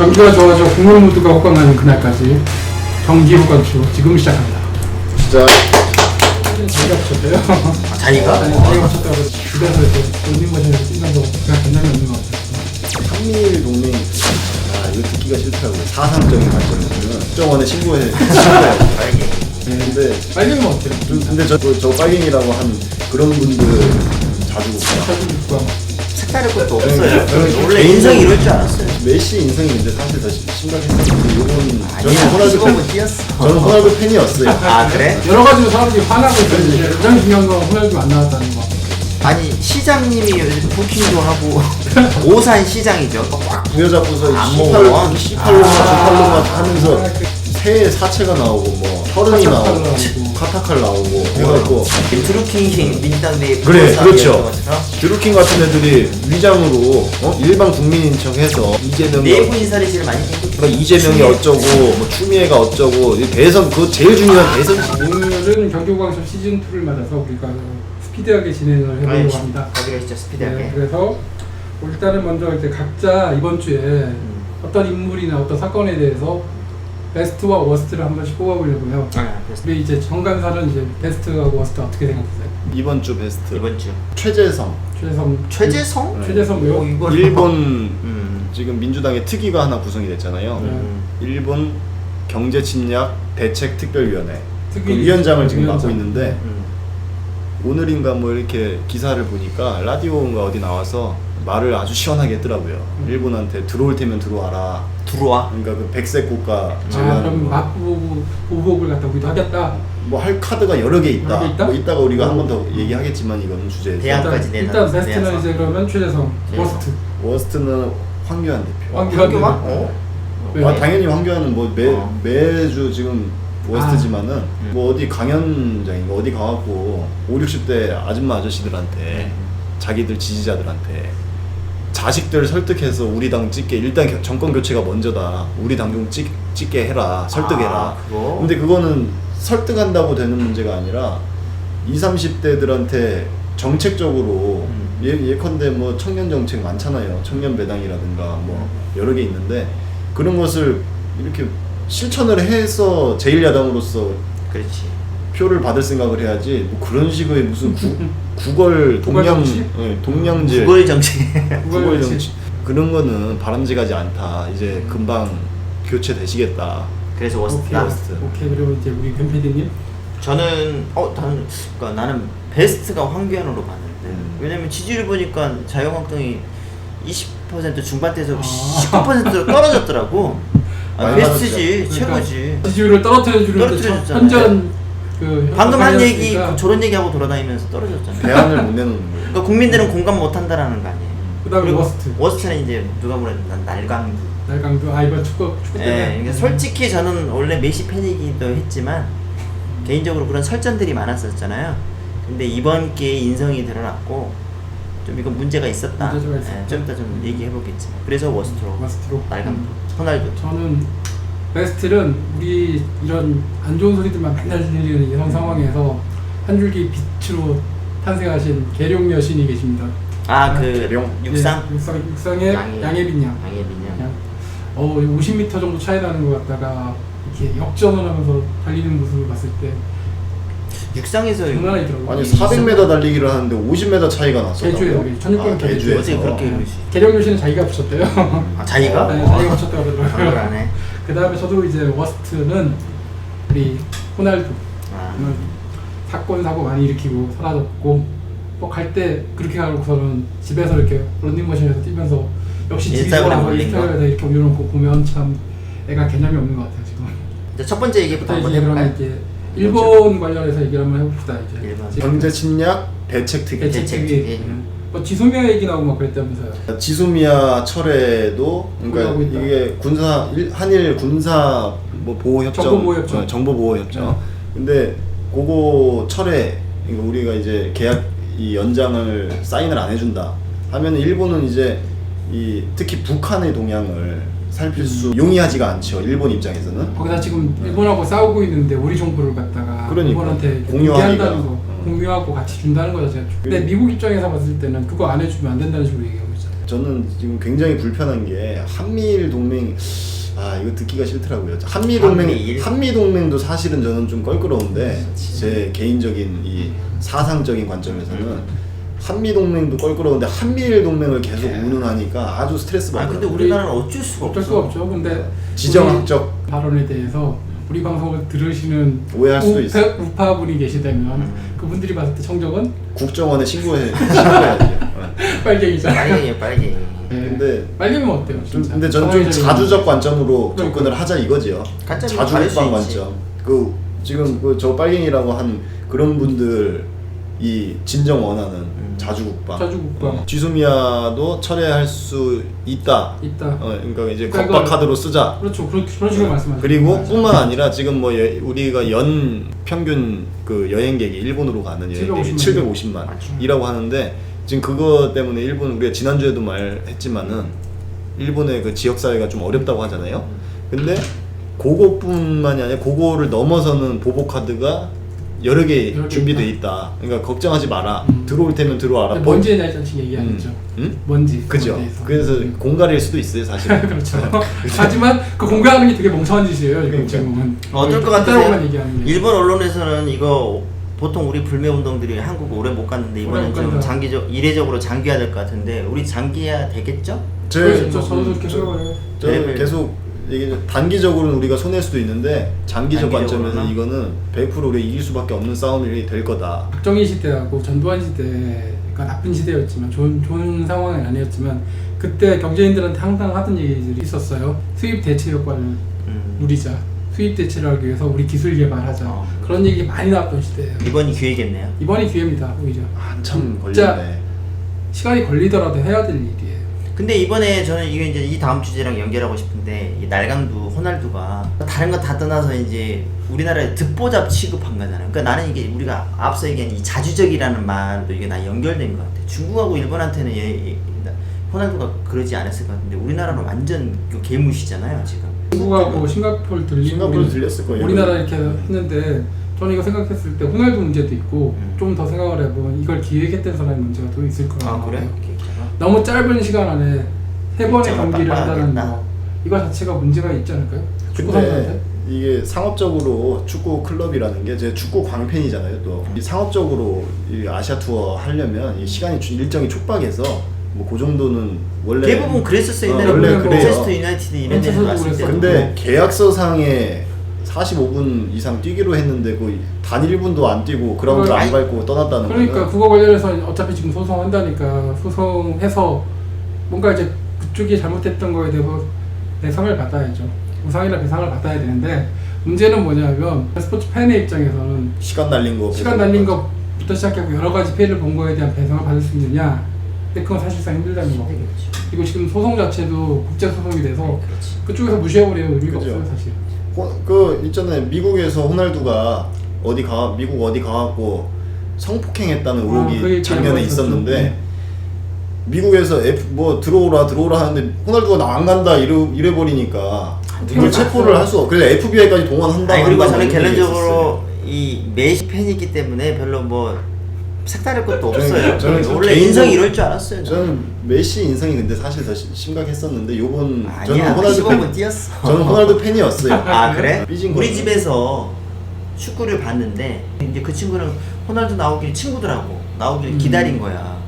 전기가 좋아져 국물 모두가 호강하는 그날까지 전기 호강쇼 지금 시작합니다. 진짜 자기가 붙였대요. 자기가? 자기가 붙였다고 집에서 이렇게 런닝머신에서 뛰면서 그냥 굉장히 없는 것 같아요. 한미일 동맹 이거 듣기가 싫다고 사상적인 관점에서는 국정원에 신고해 신고해요. 근데 빨갱이는 어때요? 근데 저 빨갱이라고 한 그런 분들 자주 봅니다. 사진 입고 색다를 것도 없어요. 네. 원래 인성이 이럴 줄 알았어요. 메시 인성이 근데 사실 더 심각했었는데 요건 아니야, 저는 뛰었어. 호날두 팬이었어요. 아 그래? 여러 가지로 사람들이 화나고 있는데 가장 중요한 건 호날두 안 나왔다는 거. 아니 시장님이 요즘 부킹도 하고 오산 시장이죠. 꽉 부여잡고서 안 C8로만 먹어. C8로만 하면서 새해 사채가 나오고 뭐 털은이 나오고 카타칼 나오고 해갖고 드루킹 민주당 내 그래 그렇죠. 드루킹 같은 애들이 위장으로 일반 국민인 척해서 이재명이 내부 인사를 제일 많이 했고 그러니까 이재명이 어쩌고 뭐 추미애가 어쩌고 이 대선 그 제일 중요한 대선 오늘은 경기호강쇼 시즌 2를 맞아서 우리가 스피드하게 진행을 해보려고 합니다. 거기가 진짜 스피드하게. 네, 그래서 일단은 먼저 이제 각자 이번 주에 어떤 인물이나 어떤 사건에 대해서 베스트와 워스트를 한 번씩 뽑아보려고요. 우리 이제 정관사는 이제 베스트와 워스트 어떻게 생각하세요? 이번 주 베스트 이번 주 최재성 최재성? 최재성 왜요? 이거 일본 지금 민주당의 특위가 하나 구성이 됐잖아요. 일본 경제침략 대책특별위원회 그 위원장을 지금 맡고 있는데 오늘인가 뭐 이렇게 기사를 보니까 라디오인가 어디 나와서 말을 아주 시원하게 했더라고요. 일본한테 들어올 테면 들어와라. 들어와. 그러니까 그 백색 국가 그럼 보복을 갖다 우리도 하겠다. 뭐 할 카드가 여러 개 있다. 여러 개 있다? 뭐 이따가 우리가 한 번 더 얘기하겠지만 이건 주제에서. 대안까지 일단 베스트는 이제 그러면 최재성, 네. 워스트 워스트는 황교안 대표. 황교안. 왜? 당연히 황교안은 뭐 매주 지금 워스트지만은 뭐 어디 강연장인가 어디 가갖고 5, 60대 아줌마 아저씨들한테 자기들 지지자들한테 자식들 설득해서 우리 당 찍게 일단 정권 교체가 먼저다. 우리 당 좀 찍게 해라. 설득해라. 그거? 근데 그거는 설득한다고 되는 문제가 아니라 20, 30대들한테 정책적으로 예컨대 뭐 청년 정책 많잖아요. 청년 배당이라든가 뭐 여러 개 있는데 그런 것을 이렇게 실천을 해서 제1야당으로서 그렇지. 표를 받을 생각을 해야지 뭐 그런 식의 무슨 구걸 동량질 구걸 정치. 구걸 정치 그런 거는 바람직하지 않다. 이제 금방 교체되시겠다. 그래서 워스트다. 오케이 그러면 이제 우리 김 PD님 저는 나는 베스트가 황교안으로 봤는데 왜냐면 지지율 보니까 자유한국당이 20% 중반대에서 19%로 떨어졌더라고. 베스트지 최고지. 지지율을 떨어뜨려주는데 현전 방금 한 얘기 저런 얘기하고 돌아다니면서 떨어졌잖아. 대안을 못 내놓는 거예요. 그러니까 국민들은 공감 못한다라는 거 아니에요. 그다음에 워스트. 워스트는 이제 누가 뭐래도 난 날강도. 날강도 이번 축구 때문에. 그러니까 솔직히 저는 원래 메시 팬이기도 했지만 개인적으로 그런 설전들이 많았었잖아요. 근데 이번 기회에 인성이 드러났고 좀 이건 문제가 있었다. 좀 이따 좀 얘기해보겠지만 그래서 워스트로 날강도. 호날두. 저는 베스트는 우리 이런 안 좋은 소리들만 맨날 들리는 이런 상황에서 한 줄기 빛으로 탄생하신 계룡 여신이 계십니다. 육상? 육상의 양예빈 양. 50m 정도 차이 나는 것 같다가 이렇게 역전을 하면서 달리는 모습을 봤을 때 육상에서 장난 아니더라고요. 아니 400m 달리기를 하는데 50m 차이가 났었다고요? 개주에요. 1600m 개주에서. 어떻게 그렇게 계룡 여신은 자기가 붙였대요. 자기가? 네, 자기가 붙였다고 그러더라고요. 네. 그 다음에 저도 이제 워스트는 우리 호날두. 사건 사고 많이 일으키고 사라졌고 뭐 갈 때 그렇게 가고서는 집에서 이렇게 런닝머신에서 뛰면서 역시 인스타그램 올린 거 인스타그램에 이렇게 올려놓고 보면 참 애가 개념이 없는 것 같아요 지금. 이제 첫 번째 얘기부터 한번 이제 해볼까요? 이제 일본 관련해서 얘기를 한번 해봅시다 이제. 일본. 경제 침략 대책특위. 대책특위. 뭐 지소미아 얘기 나오고 막 그랬다면서요. 지소미아 철회도 그러니까 이게 한일 군사 뭐 보호 협정, 정보 보호 협정. 근데 그거 철회 그러니까 우리가 이제 계약 이 연장을 사인을 안 해준다 하면 일본은 이제 특히 북한의 동향을 살필 수 용이하지가 않죠. 일본 입장에서는. 거기다 지금 일본하고 싸우고 있는데 우리 정보를 갖다가 일본한테 공유한다는 거, 공유하고 같이 준다는 거죠. 근데 미국 입장에서 봤을 때는 그거 안 해주면 안 된다는 식으로 얘기하고 있잖아요. 저는 지금 굉장히 불편한 게 한미일 동맹 이거 듣기가 싫더라고요. 한미 동맹도 사실은 저는 좀 껄끄러운데 제 개인적인 이 사상적인 관점에서는 한미 동맹도 껄끄러운데 한미일 동맹을 계속 운운하니까 아주 스트레스 받더라고요. 근데 우리나라는 어쩔 수가 없죠. 근데 지정학적 발언에 대해서 우리 방송을 들으시는 오해할 수도 있어. 우파분이 계시다면 그분들이 봤을 때 청정은 국정원에 신고해야죠. 빨갱이죠. 빨갱이에요, 빨갱이. 근데 빨갱이면 어때요? 진짜? 근데 저는 좀 자주적 관점으로 그러니까. 접근을 하자 이거지요. 자주국방 관점. 지금 저 빨갱이라고 한 그런 분들이 진정 원하는 자주국방. 지소미아도 철회할 수 있다. 그러니까 이제 겁박 카드로 쓰자. 그렇죠. 그런 식으로 말씀하시죠. 그리고 뿐만 아니라 지금 뭐 우리가 연 평균 그 여행객이 일본으로 가는 여행객이 750만이라고 하는데 지금 그거 때문에 일본 우리가 지난주에도 말했지만은 일본의 그 지역 사회가 좀 어렵다고 하잖아요. 근데 그거뿐만이 아니라 그거를 넘어서는 보복 카드가 여러 개 준비돼 있다. 그러니까 걱정하지 마라. 들어올 테면 들어와라. 뭔지에 대해서 얘기 안 했죠. 뭔지. 그죠. 그래서 공갈일 수도 있어요, 사실. 그렇죠. 하지만 그 공갈하는 게 되게 멍청한 짓이에요. 지금은. 어떨 것 같아요? 일본 언론에서는 이거 보통 우리 불매 운동들이 한국 오래 못 갔는데 이번엔 좀 이례적으로 장기화될 것 같은데 우리 장기화 되겠죠? 저도 그렇게 생각해요. 계속 단기적으로는 우리가 손해일 수도 있는데 장기적 관점에서 이거는 100% 우리가 이길 수밖에 없는 싸움이 될 거다. 박정희 시대하고 전두환 시대가 나쁜 시대였지만 좋은 상황은 아니었지만 그때 경제인들한테 항상 하던 얘기들이 있었어요. 수입 대체 효과를 누리자. 수입 대체를 하기 위해서 우리 기술 개발하자. 그런 얘기 많이 나왔던 시대예요. 이번이 기회겠네요. 이번이 기회입니다. 오히려. 한참 걸렸네. 시간이 걸리더라도 해야 될 일이에요. 근데 이번에 저는 이게 이제 이 다음 주제랑 연결하고 싶은데 이 날강도 호날두가 다른 거 다 떠나서 이제 우리나라의 듣보잡 취급한 거잖아요. 그러니까 나는 이게 우리가 앞서 얘기한 이 자주적이라는 말도 이게 나 연결된 것 같아. 중국하고 일본한테는 호날두가 그러지 않았을 것 같은데 우리나라는 완전 개무시잖아요 지금. 중국하고 싱가포르 들렸을 거예요. 우리나라 이렇게 했는데 저는 이거 생각했을 때 호날두 문제도 있고 좀 더 생각을 해보면 이걸 기획했던 사람의 문제가 또 있을 거라고 그래요? 너무 짧은 시간 안에 3번의 경기를 한다는 거 이거 자체가 문제가 있지 않을까요? 축구 선수한테? 이게 상업적으로 축구 클럽이라는 게 제 축구 광팬이잖아요. 또 이 상업적으로 이 아시아 투어 하려면 이 시간이 일정이 촉박해서 뭐 그 정도는 원래 대부분 그랬었어요. 옛날에 원래 그래요. 맨체스터 유나이티드 이런 데서 갔을 때. 근데 계약서상에 45분 이상 뛰기로 했는데 단 1분도 안 뛰고 그라운드를 안 밟고 떠났다는 거예요. 그러니까 그거 관련해서 어차피 지금 소송한다니까 소송해서 뭔가 이제 그쪽이 잘못했던 거에 대해서 배상을 받아야죠. 보상이나 배상을 받아야 되는데 문제는 뭐냐면 스포츠 팬의 입장에서는 시간 날린 거부터 시작하고 여러 가지 피해를 본 거에 대한 배상을 받을 수 있느냐? 근데 그건 사실상 힘들다는 거고. 그리고 지금 소송 자체도 국제 소송이 돼서 그쪽에서 무시해버리면 의미가 없어요, 사실. 있잖아요. 미국에서 호날두가 미국 어디 가갖고 성폭행했다는 의혹이 작년에 있었는데 미국에서 들어오라 하는데 호날두가 안 간다 이래 버리니까 이걸 체포를 할 수 없어. 그래서 FBI까지 동원한다. 그리고 저는 개인적으로 이 메시 팬이기 때문에 별로 색다를 것도 없어요. 저는 원래 인성이 이럴 줄 알았어요. 저는 메시 인성이 근데 사실 더 심각했었는데 저는 호날두 팬 뛰었어. 저는 호날두 팬이었어요. 아 그래? 삐진 우리 집에서 축구를 봤는데 이제 그 친구는 호날두 나오길 친구들하고 나오길 기다린 거야.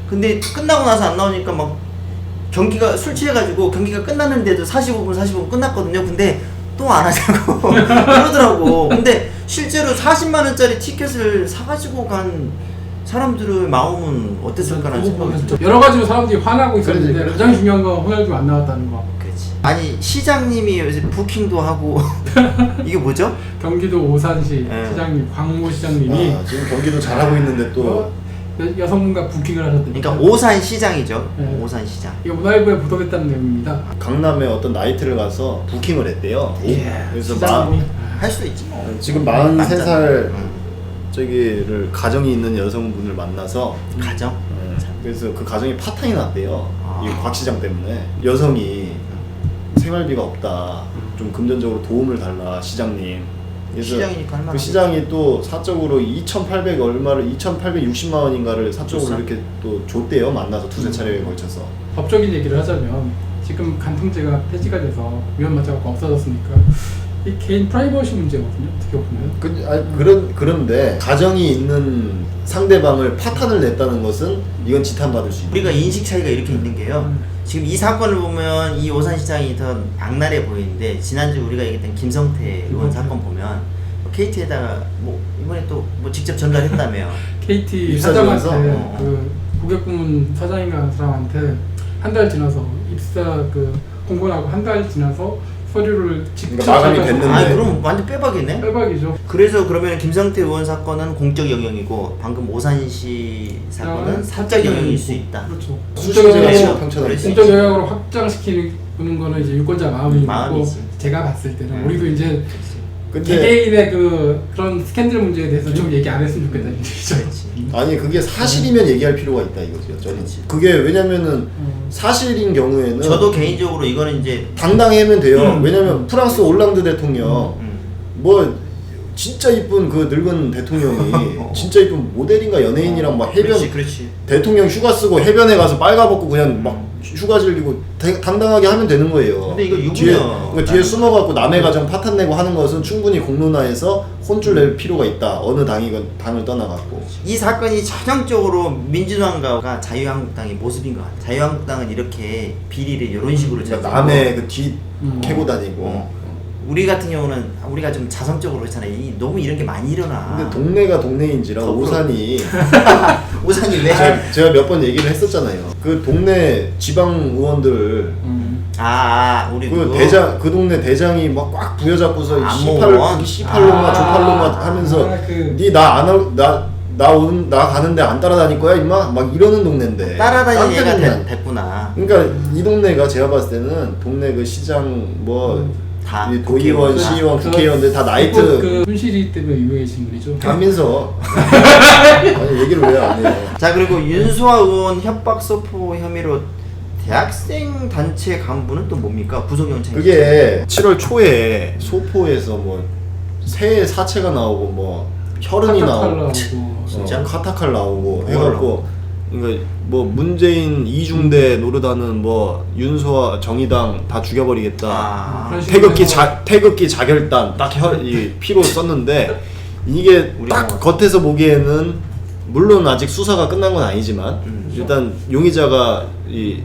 근데 끝나고 나서 안 나오니까 막 경기가 술 취해가지고 경기가 끝났는데도 45분 끝났거든요. 근데 또 안 하자고 그러더라고. 근데 실제로 40만 원짜리 티켓을 사가지고 간 사람들의 마음은 어땠을까라는 생각이 들어요. 여러 가지로 사람들이 화나고 있었는데 가장 중요한 건 호날두가 안 나왔다는 거. 그렇지. 아니 시장님이 요새 부킹도 하고 이게 뭐죠? 경기도 오산시 시장님 광모 시장님이 지금 경기도 잘하고 있는데 또 여성분과 부킹을 하셨더니. 그러니까 오산 시장이죠. 오산 시장. 이거 문화일보에 보도됐다는 내용입니다. 강남에 어떤 나이트를 가서 부킹을 했대요. 그래서 할 수도 있지 뭐. 지금 43살 저기를 가정이 있는 여성분을 만나서 가정? 그래서 그 가정이 파탄이 났대요. 이 곽 시장 때문에 여성이 생활비가 없다. 좀 금전적으로 도움을 달라 시장님. 그래서 시장이니까 할만하죠. 그 시장이 또 사적으로 2,800 얼마를 2,860만 원인가를 사적으로 줬어? 이렇게 또 줬대요. 만나서 두세 차례에 걸쳐서. 법적인 얘기를 하자면 지금 간통죄가 폐지가 돼서 위헌마차가 없어졌으니까 이 개인 프라이버시 문제거든요. 어떻게 보면. 그런데 가정이 있는 상대방을 파탄을 냈다는 것은 이건 지탄받을 수 있다. 우리가 인식 차이가 이렇게 있는 게요. 지금 이 사건을 보면 이 오산시장이 더 악랄해 보이는데 지난주 우리가 얘기했던 김성태 의원 사건 보면 KT에다가 뭐 이번에 또 뭐 직접 전달했다며. KT 입사하면서? 사장한테 그 고객부문 사장인가 사람한테 한 달 지나서 입사 그 공고나고 한 달 지나서 서류를 직접 그러니까 마감이 해가지고 됐는데. 아 그럼 완전 빼박이네. 빼박이죠. 그래서 그러면 김성태 의원 사건은 공적 영역이고 방금 오산시 사건은 사적 영역일 수 있다. 그렇죠. 수식제가 그래서 평천하고 그래서 공적 영역으로 확장시키는 거는 이제 유권자 마음이고 마음이지. 제가 봤을 때는 우리도 이제 근데 개개인의 그런 스캔들 문제에 대해서 좀 얘기 안 했으면 좋겠다는 얘기죠. 아니 그게 사실이면 얘기할 필요가 있다 이거죠. 저는 그렇지. 그게 왜냐면은 사실인 경우에는 저도 개인적으로 이거는 이제 당당하면 돼요. 왜냐면 프랑스 올랑드 대통령 뭐 진짜 이쁜 그 늙은 대통령이 진짜 이쁜 모델인가 연예인이랑 막 해변 그렇지. 대통령 휴가 쓰고 해변에 가서 빨가벗고 그냥 막 휴가 즐기고 당당하게 하면 되는 거예요. 근데 이거 유부녀. 뒤에 숨어갖고 남의 가정 파탄 내고 하는 것은 충분히 공론화해서 혼쭐 낼 필요가 있다. 어느 당이건 당을 떠나갖고. 이 사건이 전형적으로 민주당과 자유한국당의 모습인 것 같아요. 자유한국당은 이렇게 비리를 이런 식으로 그러니까 저지르고 남의 그 뒤 캐고 다니고. 우리 같은 경우는 우리가 좀 자성적으로 그렇잖아요. 너무 이런 게 많이 일어나. 근데 동네가 동네인지라 오산이 오산이 왜? 제가 몇 번 얘기를 했었잖아요. 그 동네 지방 의원들 우리 그 그거? 대장 그 동네 대장이 막 꽉 부여잡고서 안목원? 씨팔로마 조팔로마 하면서 그 니 나 가는데 안 따라다닐 거야 임마 막 이러는 동네인데 따라다니는 얘가 깡패들만. 됐구나. 그러니까 이 동네가 제가 봤을 때는 동네 그 시장 뭐 다 이 도의원, 국회의원. 시의원, 국회의원들 다 나이트 그 손실이 때문에 유명해진 분이죠. 강민서 아니 얘기를 왜 안 해요? 자 그리고 윤수아 의원 협박 소포 혐의로 대학생 단체 간부는 또 뭡니까? 구속영장. 그게 7월 초에 소포에서 뭐 새 사체가 나오고 뭐 혈흔이 나오고 진짜? 카타칼 나오고 해갖고 그러니까 뭐 문재인 이중대 노르다는 뭐 윤소아 정의당 다 죽여버리겠다. 태극기 자결단 딱 이 피로 썼는데 이게 딱 겉에서 보기에는 물론 아직 수사가 끝난 건 아니지만 일단 용의자가 이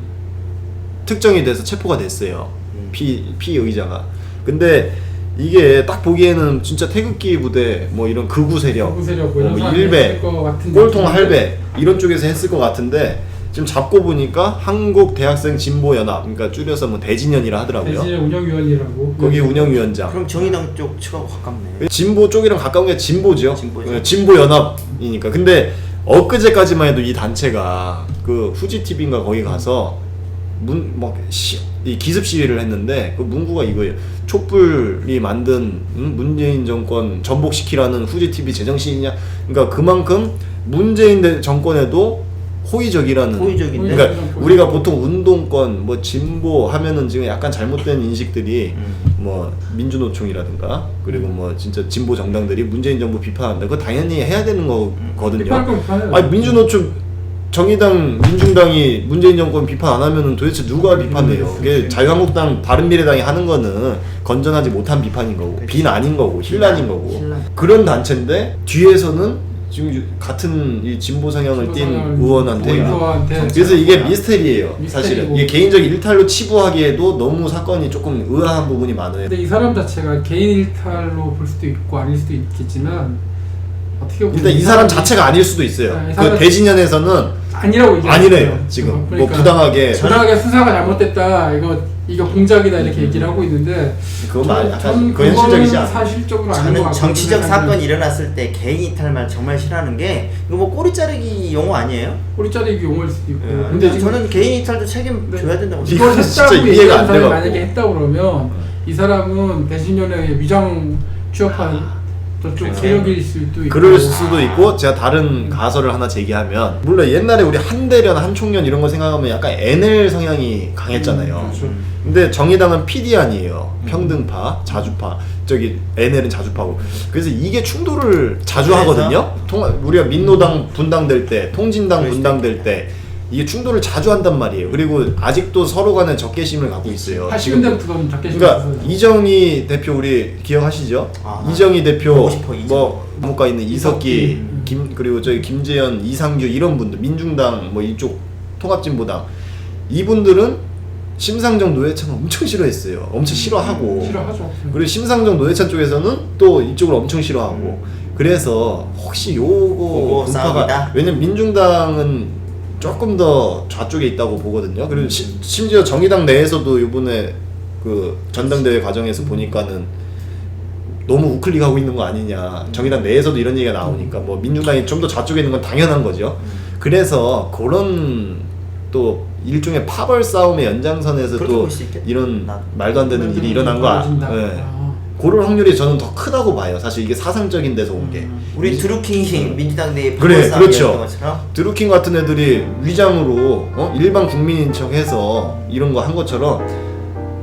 특정이 돼서 체포가 됐어요. 피의자가. 근데 이게 딱 보기에는 진짜 태극기 부대 뭐 이런 극우 세력, 뭐 일베, 꼴통 할배 이런 쪽에서 했을 것 같은데 지금 잡고 보니까 한국 대학생 진보 연합, 그러니까 줄여서 뭐 대진연이라 하더라고요. 대진연 운영위원이라고. 거기 운영위원장. 그럼 정의당 쪽 측하고 가깝네. 진보 쪽이랑 가까운 게 진보죠. 진보 연합이니까. 근데 엊그제까지만 해도 이 단체가 그 후지 TV인가 거기 가서 이 기습 시위를 했는데 그 문구가 이거예요. 촛불이 만든 문재인 정권 전복시키라는 후지 TV 제정 시위냐. 그러니까 그만큼 문재인 정권에도 호의적이라는. 그러니까 우리가 보통 운동권 뭐 진보 하면은 지금 약간 잘못된 인식들이 뭐 민주노총이라든가 그리고 뭐 진짜 진보 정당들이 문재인 정부 비판한다. 그거 당연히 해야 되는 거거든요. 아니 민주노총 정의당, 민중당이 문재인 정권 비판 안 하면은 도대체 누가 비판해요? 그게 자유한국당, 바른미래당이 하는 거는 건전하지 못한 비판인 거고, 빈 아닌 거고, 힐난인 거고. 그런 단체인데 뒤에서는 지금 같은 이 진보 성향을 띈 의원한테 그래서 이게 미스테리예요. 사실은 이게 개인적 일탈로 치부하기에도 너무 사건이 조금 의아한 부분이 많아요. 근데 이 사람 자체가 개인 일탈로 볼 수도 있고 아닐 수도 있겠지만 어떻게 보면 일단 이 사람 자체가 아닐 수도 있어요. 네, 그 대진연에서는 아니라고 아니래요. 지금 그러니까 뭐 부당하게 수사가 잘못됐다. 이거 공작이다 이렇게 얘기를 하고 있는데 그건 약간 그 현실적이지 않아요. 사실적으로 저는 정치적 사건이 일어났을 때 개인 이탈만 정말 싫어하는 게 이거 뭐 꼬리 자르기 용어 아니에요? 꼬리 자르기 용어일 수도 있고. 근데 저는 개인 이탈도 책임져야 된다고 이걸 했다고 이해가 안 돼요. 만약에 했다 그러면 이 사람은 배신연의 위장 취업한 좀 세력일 수도 있고. 그럴 수도 있고 제가 다른 가설을 하나 제기하면 물론 옛날에 우리 한대련, 한총련 이런 거 생각하면 약간 NL 성향이 강했잖아요. 근데 정의당은 PD안이에요. 평등파, 자주파. 저기 NL은 자주파고. 그래서 이게 충돌을 자주 하거든요. 우리가 민노당 분당될 때, 통진당 분당될 때 이게 충돌을 자주 한단 말이에요. 그리고 아직도 서로 간에 적개심을 갖고 있어요. 80년대부터 적개심. 그러니까 이정희 대표 우리 기억하시죠? 이정희 대표 뭐 국가 있는 이석기, 그리고 저희 김재현, 이상규 이런 분들, 민중당 뭐 이쪽 통합진보당 이분들은 심상정 노회찬 엄청 싫어했어요. 엄청 싫어하고. 싫어하죠. 그리고 심상정 노회찬 쪽에서는 또 이쪽을 엄청 싫어하고. 그래서 혹시 요거 분파가 왜냐면 민중당은 조금 더 좌쪽에 있다고 보거든요. 그리고 심지어 정의당 내에서도 이번에 그 전당대회 과정에서 보니까는 너무 우클릭하고 있는 거 아니냐. 정의당 내에서도 이런 얘기가 나오니까 뭐 민중당이 좀 더 좌쪽에 있는 건 당연한 거죠. 그래서 그런 또 일종의 파벌 싸움의 연장선에서 또 이런 말도 안 되는 일이 일어난 거 그럴 확률이 저는 더 크다고 봐요. 사실 이게 사상적인 데서 온 게. 우리 드루킹 민주당 내 그래, 그렇죠. 드루킹 같은 애들이 위장으로 일반 국민인 척해서 이런 거 한 것처럼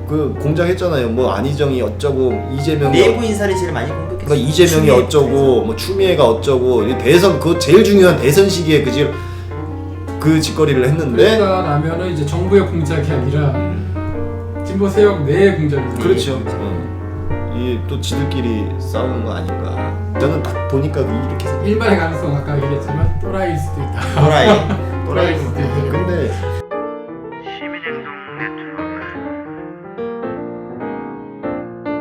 그 공작했잖아요. 뭐 안희정이 어쩌고 이재명이 내부 인사를 제일 많이 공격했어요. 그러니까 이재명이 어쩌고 뭐 추미애가 어쩌고 대선 그 제일 중요한 대선 시기에 그 짓거리를 했는데 그러다라면은 이제 정부의 공작이 아니라 진보 세력 내의 공작이죠. 그렇죠. 이 또 지들끼리 싸우는 거 아닌가. 저는 딱 보니까 이렇게 일말의 가능성 아까 얘기했지만 또라이일 수도 있다. 또라이일 수도 있다. 근데